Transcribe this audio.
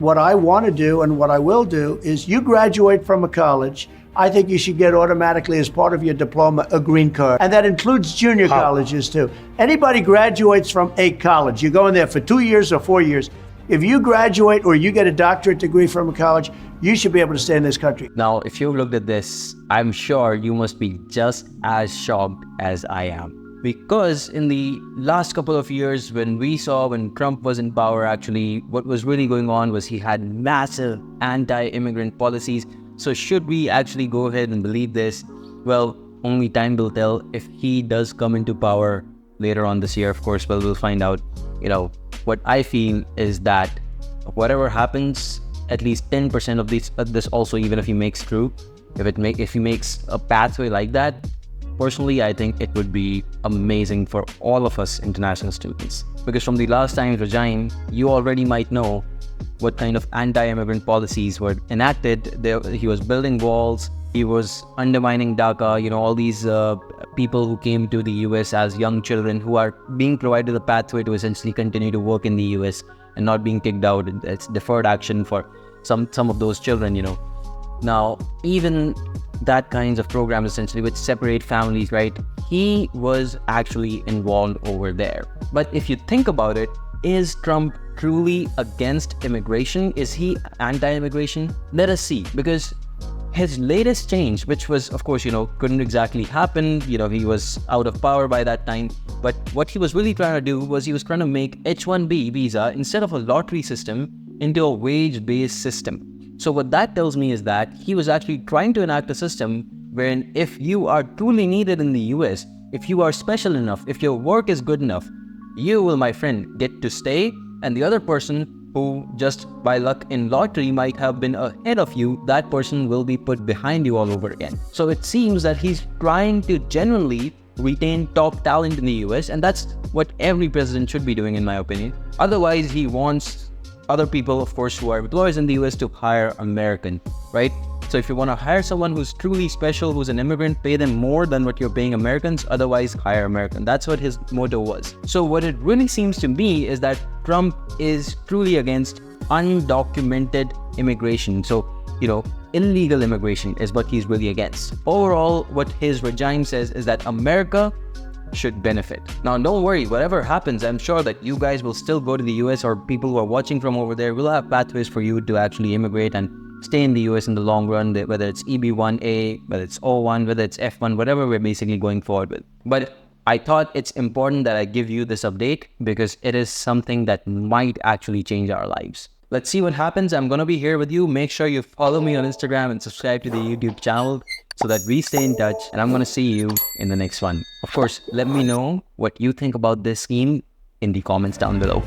What I want to do and what I will do is you graduate from a college, I think you should get automatically as part of your diploma a green card. And that includes junior colleges too. Anybody graduates from a college, you go in there for 2 years or 4 years. If you graduate or you get a doctorate degree from a college, you should be able to stay in this country. Now, if you've looked at this, I'm sure you must be just as shocked as I am. Because in the last couple of years, when Trump was in power, actually, what was really going on was he had massive anti-immigrant policies. So should we actually go ahead and believe this? Well, only time will tell. If he does come into power later on this year, of course, well, we'll find out. What I feel is that whatever happens, at least 10% of this also, even if he makes true, if he makes a pathway like that, personally, I think it would be amazing for all of us international students. Because from the last time's regime, you already might know what kind of anti-immigrant policies were enacted. He was building walls, he was undermining DACA, all these people who came to the US as young children who are being provided a pathway to essentially continue to work in the US and not being kicked out. It's deferred action for some of those children, Now, even that kinds of programs essentially which separate families, right? He was actually involved over there. But if you think about it, is Trump truly against immigration? Is he anti-immigration? Let us see, because his latest change, which was, of course, couldn't exactly happen, he was out of power by that time. But what he was really trying to do was he was trying to make H-1B visa, instead of a lottery system, into a wage-based system. So what that tells me is that he was actually trying to enact a system wherein if you are truly needed in the US, if you are special enough, if your work is good enough, you will, my friend, get to stay, and the other person who just by luck in lottery might have been ahead of you, that person will be put behind you all over again. So it seems that he's trying to genuinely retain top talent in the US, and that's what every president should be doing, in my opinion. Otherwise, he wants other people, of course, who are employees in the US to hire American, right? So if you want to hire someone who's truly special, who's an immigrant, pay them more than what you're paying Americans, otherwise hire American. That's what his motto was. So what it really seems to me is that Trump is truly against undocumented immigration. So, illegal immigration is what he's really against. Overall, what his regime says is that America should benefit. Now, don't worry, whatever happens, I'm sure that you guys will still go to the US, or people who are watching from over there will have pathways for you to actually immigrate and stay in the US in the long run, whether it's EB-1A, whether it's O-1, whether it's F-1, whatever we're basically going forward with. But I thought it's important that I give you this update because it is something that might actually change our lives. Let's see what happens. I'm going to be here with you. Make sure you follow me on Instagram and subscribe to the YouTube channel so that we stay in touch, and I'm going to see you in the next one. Of course, let me know what you think about this scheme in the comments down below.